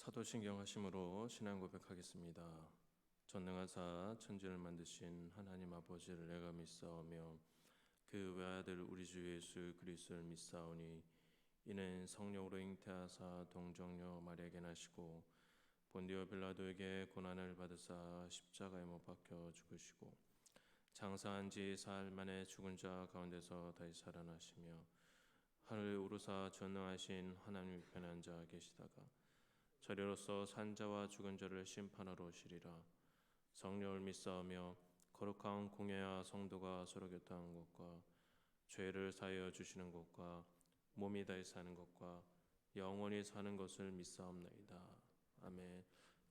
사도신경 하심으로 신앙 고백하겠습니다. 전능하사 천지를 만드신 하나님 아버지를 내가 믿사오며 그 외아들 우리 주 예수 그리스도를 믿사오니 이는 성령으로 잉태하사 동정녀 마리아에게 나시고 본디오 빌라도에게 고난을 받으사 십자가에 못 박혀 죽으시고 장사한 지 사흘 만에 죽은 자 가운데서 다시 살아나시며 하늘 우르사 전능하신 하나님 우편에 앉아 계시다가 저리로서 산자와 죽은 자를 심판하러 오시리라. 성령을 믿사오며 거룩한 공예와 성도가 서로 교통하는 것과 죄를 사하여 주시는 것과 몸이 다시 사는 것과 영원히 사는 것을 믿사옵나이다. 아멘.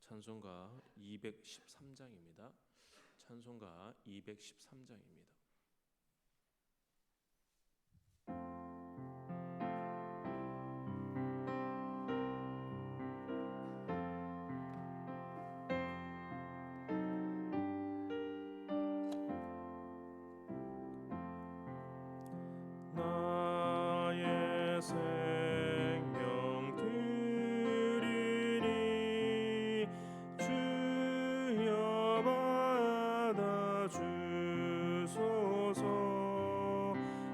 찬송가 213장입니다. 찬송가 213장입니다. 나의 생명 드리니 주여 받아주소서.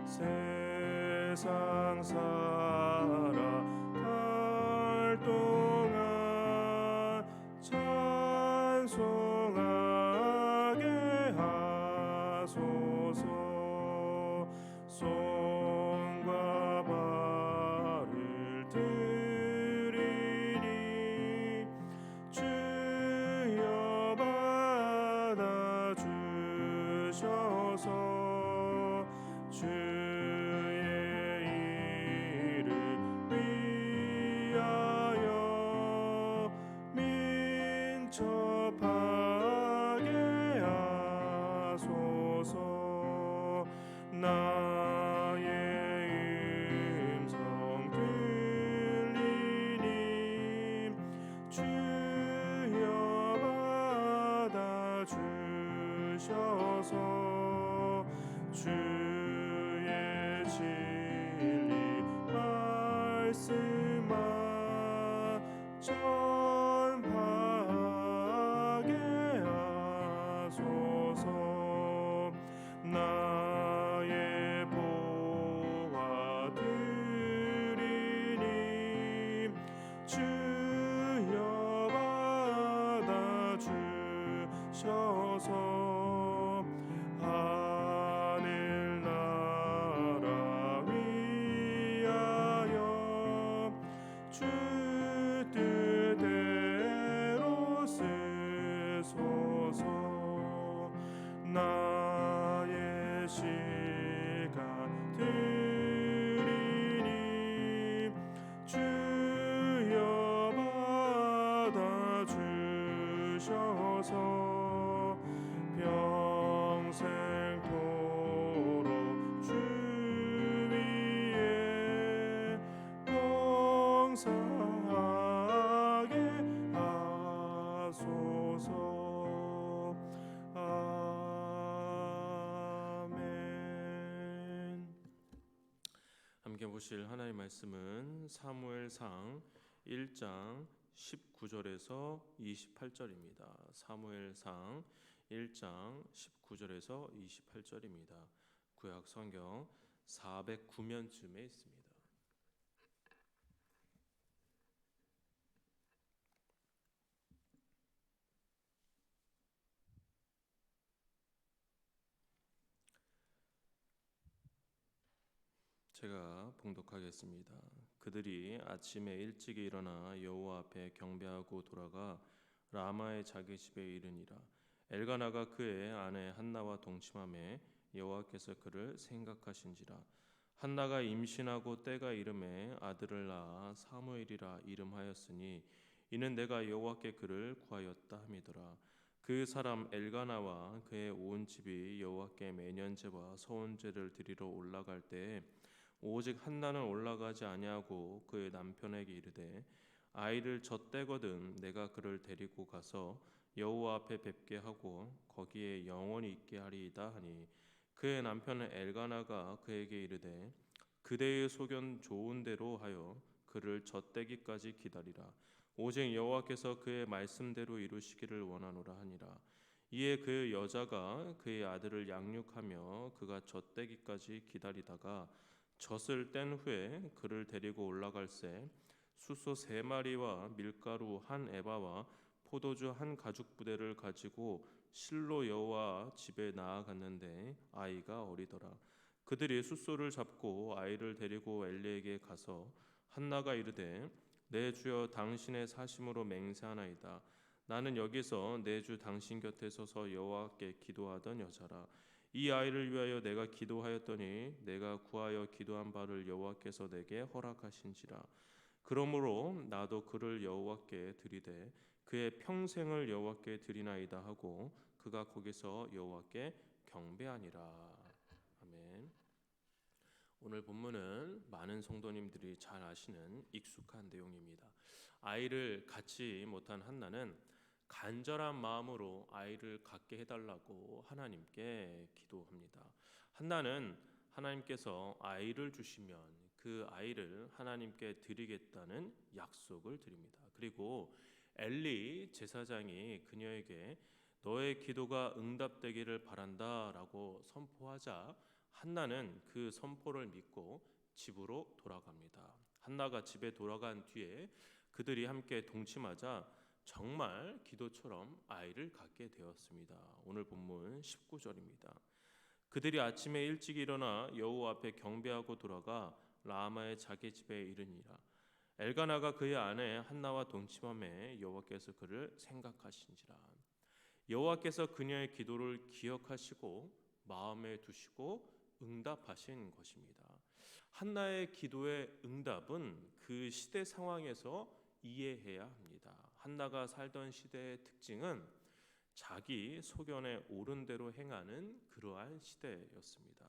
세상 살아갈 동안 찬송하게 하소서. 손과 발을 드리니 주여 받아주셔서. 주의 이름 위하여 민첩하게 하소서. 나의 음성 들리니 주여 받아주셔서. 주의 진리 말씀만 전파하게 하소서. 나의 보화 드리니 주여 받아주셔서. 하늘나라 위하여 주 뜻대로 쓰소서. 나의 시간 드리니 주여 받아주셔서. 평생토록 주 위에 봉사하게 하소서. 아멘. 함께 보실 하나님의 말씀은 사무엘상 1장 19절에서 28절입니다. 사무엘상 1장 19절에서 28절입니다. 구약 성경 409면쯤에 있습니다. 제가 봉독하겠습니다. 그들이 아침에 일찍 일어나 여호와 앞에 경배하고 돌아가 라마의 자기 집에 이르니라. 엘가나가 그의 아내 한나와 동침하매 여호와께서 그를 생각하신지라. 한나가 임신하고 때가 이름에 아들을 낳아 사무엘이라 이름하였으니 이는 내가 여호와께 그를 구하였다 함이더라. 그 사람 엘가나와 그의 온 집이 여호와께 매년제와 서원제를 드리러 올라갈 때에 오직 한나는 올라가지 아니하고 그의 남편에게 이르되 아이를 젖대거든 내가 그를 데리고 가서 여호와 앞에 뵙게 하고 거기에 영원히 있게 하리이다 하니 그의 남편은 엘가나가 그에게 이르되 그대의 소견 좋은 대로 하여 그를 젖대기까지 기다리라. 오직 여호와께서 그의 말씀대로 이루시기를 원하노라 하니라. 이에 그 여자가 그의 아들을 양육하며 그가 젖되기까지 기다리다가 젖을 뗀 후에 그를 데리고 올라갈새 숫소 3마리와 밀가루 1에바와 포도주 1가죽부대를 가지고 실로 여호와 집에 나아갔는데 아이가 어리더라. 그들이 숫소를 잡고 아이를 데리고 엘리에게 가서 한나가 이르되 내 주여 당신의 사심으로 맹세하나이다. 나는 여기서 내 주 당신 곁에 서서 여호와께 기도하던 여자라. 이 아이를 위하여 내가 기도하였더니 내가 구하여 기도한 바를 여호와께서 내게 허락하신지라. 그러므로 나도 그를 여호와께 드리되 그의 평생을 여호와께 드리나이다 하고 그가 거기서 여호와께 경배하니라. 아멘. 오늘 본문은 많은 성도님들이 잘 아시는 익숙한 내용입니다. 아이를 갖지 못한 한나는 간절한 마음으로 아이를 갖게 해달라고 하나님께 기도합니다. 한나는 하나님께서 아이를 주시면 그 아이를 하나님께 드리겠다는 약속을 드립니다. 그리고 엘리 제사장이 그녀에게 너의 기도가 응답되기를 바란다라고 선포하자 한나는 그 선포를 믿고 집으로 돌아갑니다. 한나가 집에 돌아간 뒤에 그들이 함께 동침하자 정말 기도처럼 아이를 갖게 되었습니다. 오늘 본문 19절입니다. 그들이 아침에 일찍 일어나 여호와 앞에 경배하고 돌아가 라마의 자기 집에 이르니라. 엘가나가 그의 아내 한나와 동침함에 여호와께서 그를 생각하신지라. 여호와께서 그녀의 기도를 기억하시고 마음에 두시고 응답하신 것입니다. 한나의 기도의 응답은 그 시대 상황에서 이해해야 합니다. 한나가 살던 시대의 특징은 자기 소견에 옳은 대로 행하는 그러한 시대였습니다.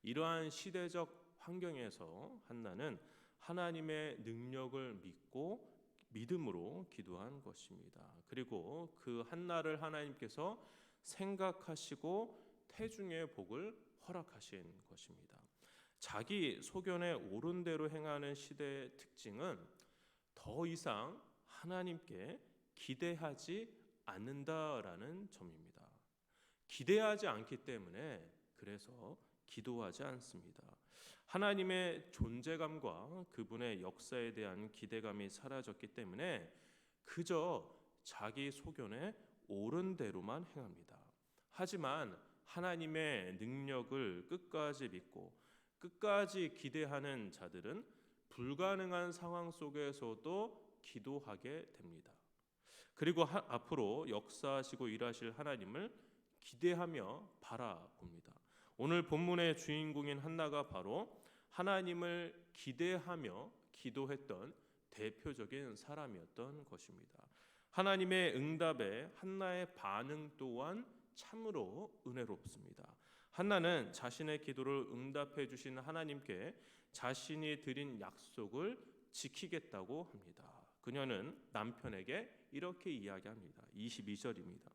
이러한 시대적 환경에서 한나는 하나님의 능력을 믿고 믿음으로 기도한 것입니다. 그리고 그 한나를 하나님께서 생각하시고 태중의 복을 허락하신 것입니다. 자기 소견에 옳은 대로 행하는 시대의 특징은 더 이상 하나님께 기대하지 않는다라는 점입니다. 기대하지 않기 때문에 그래서 기도하지 않습니다. 하나님의 존재감과 그분의 역사에 대한 기대감이 사라졌기 때문에 그저 자기 소견에 옳은 대로만 행합니다. 하지만 하나님의 능력을 끝까지 믿고 끝까지 기대하는 자들은 불가능한 상황 속에서도 기도하게 됩니다. 그리고 앞으로 역사하시고 일하실 하나님을 기대하며 바라봅니다. 오늘 본문의 주인공인 한나가 바로 하나님을 기대하며 기도했던 대표적인 사람이었던 것입니다. 하나님의 응답에 한나의 반응 또한 참으로 은혜롭습니다. 한나는 자신의 기도를 응답해 주신 하나님께 자신이 드린 약속을 지키겠다고 합니다. 그녀는 남편에게 이렇게 이야기합니다. 22절입니다.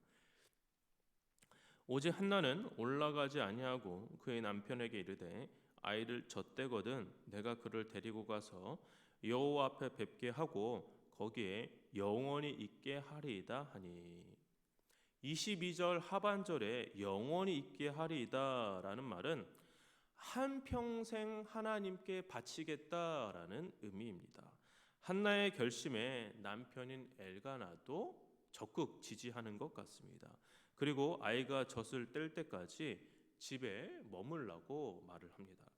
오직 한나는 올라가지 아니하고 그의 남편에게 이르되 아이를 젖대거든 내가 그를 데리고 가서 여호와 앞에 뵙게 하고 거기에 영원히 있게 하리이다 하니. 22절 하반절에 영원히 있게 하리이다라는 말은 한평생 하나님께 바치겠다라는 의미입니다. 한나의 결심에 남편인 엘가나도 적극 지지하는 것 같습니다. 그리고 아이가 젖을 뗄 때까지 집에 머물라고 말을 합니다.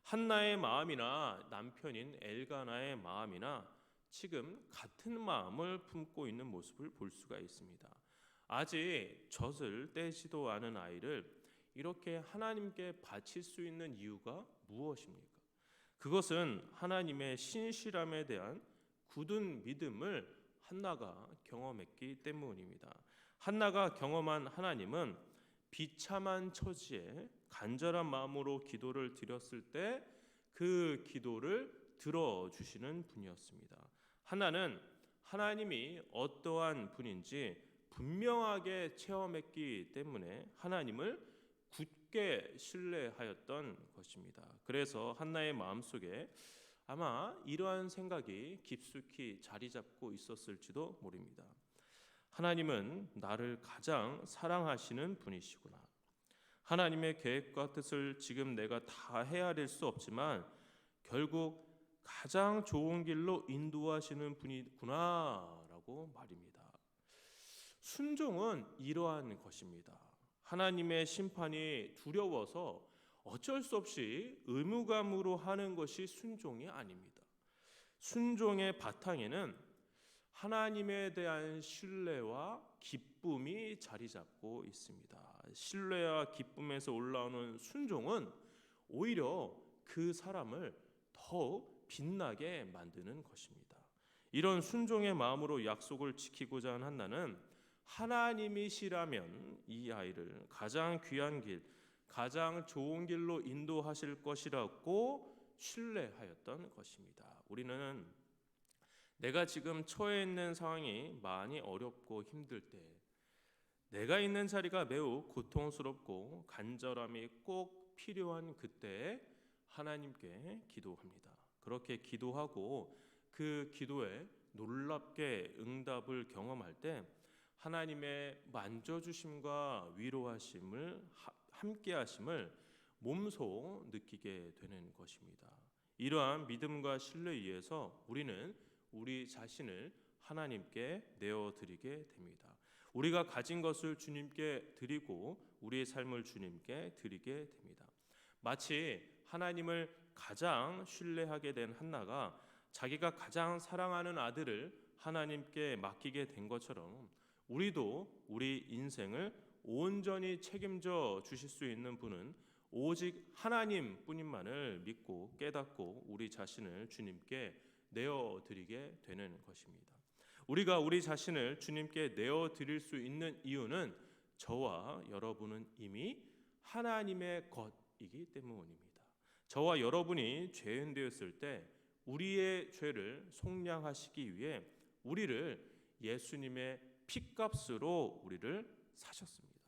한나의 마음이나 남편인 엘가나의 마음이나 지금 같은 마음을 품고 있는 모습을 볼 수가 있습니다. 아직 젖을 떼지도 않은 아이를 이렇게 하나님께 바칠 수 있는 이유가 무엇입니까? 그것은 하나님의 신실함에 대한 굳은 믿음을 한나가 경험했기 때문입니다. 한나가 경험한 하나님은 비참한 처지에 간절한 마음으로 기도를 드렸을 때 그 기도를 들어주시는 분이었습니다. 한나는 하나님이 어떠한 분인지 분명하게 체험했기 때문에 하나님을 굳게 신뢰하였던 것입니다. 그래서 한나의 마음속에 아마 이러한 생각이 깊숙이 자리 잡고 있었을지도 모릅니다. 하나님은 나를 가장 사랑하시는 분이시구나. 하나님의 계획과 뜻을 지금 내가 다 헤아릴 수 없지만 결국 가장 좋은 길로 인도하시는 분이구나라고 말입니다. 순종은 이러한 것입니다. 하나님의 심판이 두려워서 어쩔 수 없이 의무감으로 하는 것이 순종이 아닙니다. 순종의 바탕에는 하나님에 대한 신뢰와 기쁨이 자리 잡고 있습니다. 신뢰와 기쁨에서 올라오는 순종은 오히려 그 사람을 더욱 빛나게 만드는 것입니다. 이런 순종의 마음으로 약속을 지키고자 한 한나는 하나님이시라면 이 아이를 가장 귀한 길, 가장 좋은 길로 인도하실 것이라고 신뢰하였던 것입니다. 우리는 내가 지금 처해 있는 상황이 많이 어렵고 힘들 때, 내가 있는 자리가 매우 고통스럽고 간절함이 꼭 필요한 그때에 하나님께 기도합니다. 그렇게 기도하고 그 기도에 놀랍게 응답을 경험할 때 하나님의 만져주심과 위로하심을 함께하심을 몸소 느끼게 되는 것입니다. 이러한 믿음과 신뢰에 의해서 우리는 우리 자신을 하나님께 내어드리게 됩니다. 우리가 가진 것을 주님께 드리고 우리의 삶을 주님께 드리게 됩니다. 마치 하나님을 가장 신뢰하게 된 한나가 자기가 가장 사랑하는 아들을 하나님께 맡기게 된 것처럼 우리도 우리 인생을 온전히 책임져 주실 수 있는 분은 오직 하나님뿐인만을 믿고 깨닫고 우리 자신을 주님께 내어드리게 되는 것입니다. 우리가 우리 자신을 주님께 내어드릴 수 있는 이유는 저와 여러분은 이미 하나님의 것이기 때문입니다. 저와 여러분이 죄인 되었을 때 우리의 죄를 속량하시기 위해 우리를 예수님의 피값으로 우리를 사셨습니다.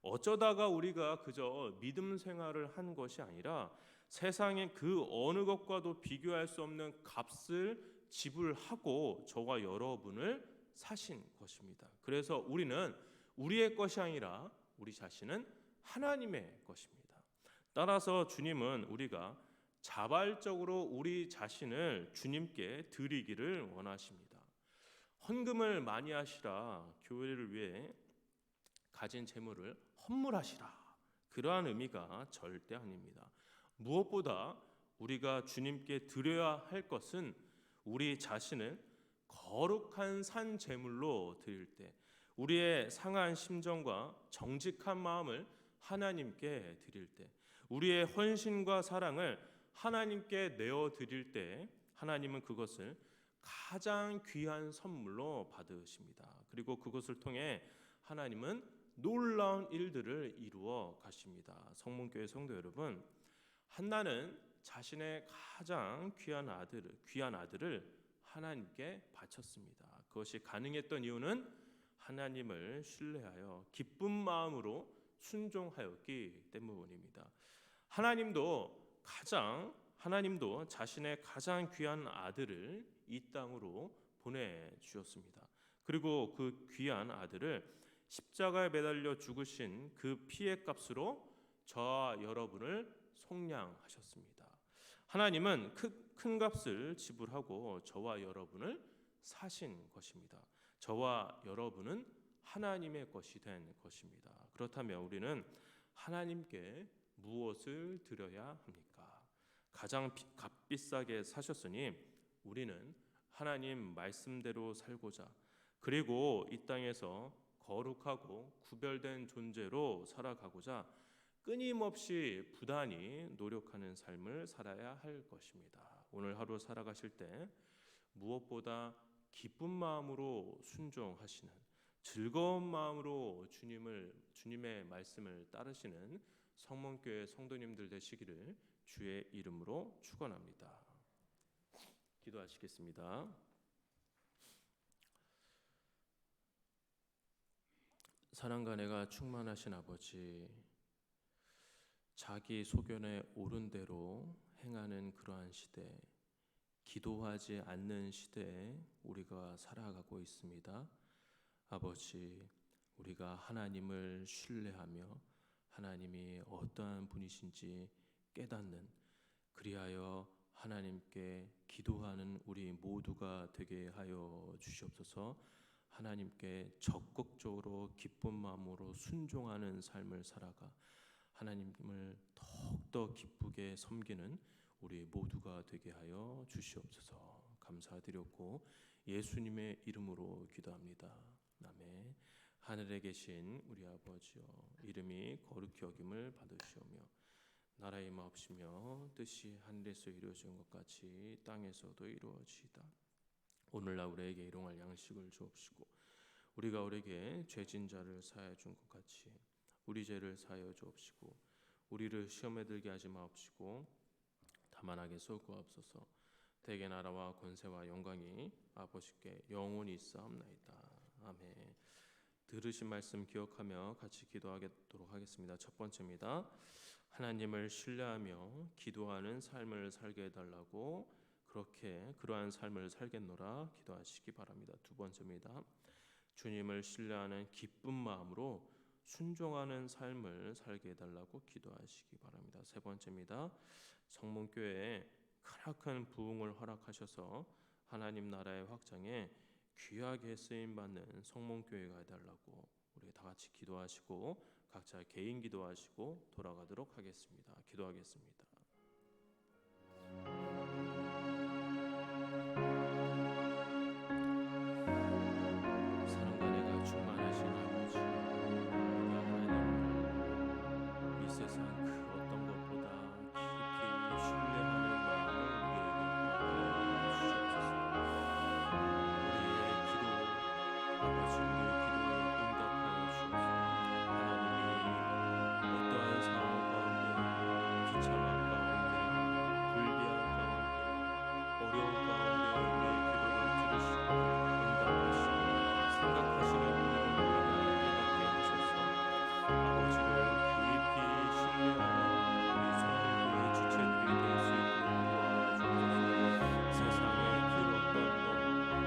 어쩌다가 우리가 그저 믿음 생활을 한 것이 아니라 세상의 그 어느 것과도 비교할 수 없는 값을 지불하고 저와 여러분을 사신 것입니다. 그래서 우리는 우리의 것이 아니라 우리 자신은 하나님의 것입니다. 따라서 주님은 우리가 자발적으로 우리 자신을 주님께 드리기를 원하십니다. 헌금을 많이 하시라, 교회를 위해 가진 재물을 헌물하시라, 그러한 의미가 절대 아닙니다. 무엇보다 우리가 주님께 드려야 할 것은 우리 자신을 거룩한 산 제물로 드릴 때 우리의 상한 심정과 정직한 마음을 하나님께 드릴 때 우리의 헌신과 사랑을 하나님께 내어 드릴 때 하나님은 그것을 가장 귀한 선물로 받으십니다. 그리고 그것을 통해 하나님은 놀라운 일들을 이루어 가십니다. 성문교회 성도 여러분, 한나는 자신의 가장 귀한 아들을 하나님께 바쳤습니다. 그것이 가능했던 이유는 하나님을 신뢰하여 기쁜 마음으로 순종하였기 때문입니다. 하나님도 자신의 가장 귀한 아들을 이 땅으로 보내주셨습니다. 그리고 그 귀한 아들을 십자가에 매달려 죽으신 그 피의 값으로 저와 여러분을 속량하셨습니다. 하나님은 큰 값을 지불하고 저와 여러분을 사신 것입니다. 저와 여러분은 하나님의 것이 된 것입니다. 그렇다면 우리는 하나님께 무엇을 드려야 합니까? 가장 값비싸게 사셨으니 우리는 하나님 말씀대로 살고자, 그리고 이 땅에서 거룩하고 구별된 존재로 살아가고자 끊임없이 부단히 노력하는 삶을 살아야 할 것입니다. 오늘 하루 살아가실 때 무엇보다 기쁜 마음으로 순종하시는, 즐거운 마음으로 주님의 말씀을 따르시는 성문교회 성도님들 되시기를 주의 이름으로 축원합니다. 기도하시겠습니다. 사랑과 내가 충만하신 아버지, 자기 소견에 옳은 대로 행하는 그러한 시대, 기도하지 않는 시대에 우리가 살아가고 있습니다. 아버지, 우리가 하나님을 신뢰하며 하나님이 어떠한 분이신지 깨닫는, 그리하여 하나님께 기도하는 우리 모두가 되게 하여 주시옵소서. 하나님께 적극적으로 기쁜 마음으로 순종하는 삶을 살아가 하나님을 더욱더 기쁘게 섬기는 우리 모두가 되게 하여 주시옵소서. 감사드렸고 예수님의 이름으로 기도합니다. 아멘. 하늘에 계신 우리 아버지여, 이름이 거룩히 여김을 받으시오며 나라의 마옵시며 뜻이 하늘에서 이루어진 것 같이 땅에서도 이루어지이다. 오늘날 우리에게 일용할 양식을 주옵시고 우리가 우리에게 죄진 자를 사하여 준 것 같이 우리 죄를 사하여 주옵시고 우리를 시험에 들게 하지 마옵시고 다만 악에서 구하옵소서. 대개 나라와 권세와 영광이 아버지께 영원히 있사옵나이다. 아멘. 들으신 말씀 기억하며 같이 기도하도록 하겠습니다. 첫 번째입니다. 하나님을 신뢰하며 기도하는 삶을 살게 해달라고, 그러한 삶을 살겠노라 기도하시기 바랍니다. 두 번째입니다. 주님을 신뢰하는 기쁜 마음으로 순종하는 삶을 살게 해달라고 기도하시기 바랍니다. 세 번째입니다. 성문교회에 크나큰 부흥을 허락하셔서 하나님 나라의 확장에 귀하게 쓰임받는 성문교회가 해달라고 우리 다 같이 기도하시고 각자 개인 기도하시고 돌아가도록 하겠습니다. 기도하겠습니다. 사랑과 은혜가 충만하신 아버지, 우리가 하나님을 이 세상 그 어떤 것보다 깊이 신뢰하는 마음을 우리에게 주시옵소서. 우리의 기도, 아버지, 우리의 기도에 응답하여 주옵소서. 하나님이 어떠한 상황 가운데, 비참한 가운데, 불비한 가운데, 어려운 가운데 우리의 기도를 들으시고 응답하시고 생각하시는 분을 우리가 깨닫게 하셔서 아버지를 깊이 신뢰하는 우리 성도의 주체들이 될 수 있도록 도와주옵소서. 세상의 그 어떤 것,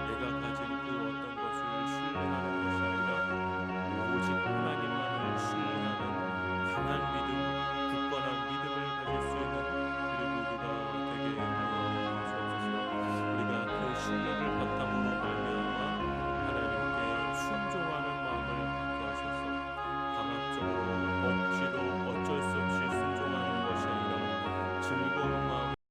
내가 가진 그 어떤 것을 신뢰하는 것이 아니라 오직 하나님만을 신뢰하는 강한 믿음, 굳건한 믿음을 가질 수 있는 우리 모두가 되게 하여 주옵소서. 우리가 그 신뢰를 바탕으로 말미암아 하나님께 순종하는 마음을 갖게 하셔서 강압적으로 억지로 어쩔 수 없이 순종하는 것이 아니라 즐거운 마음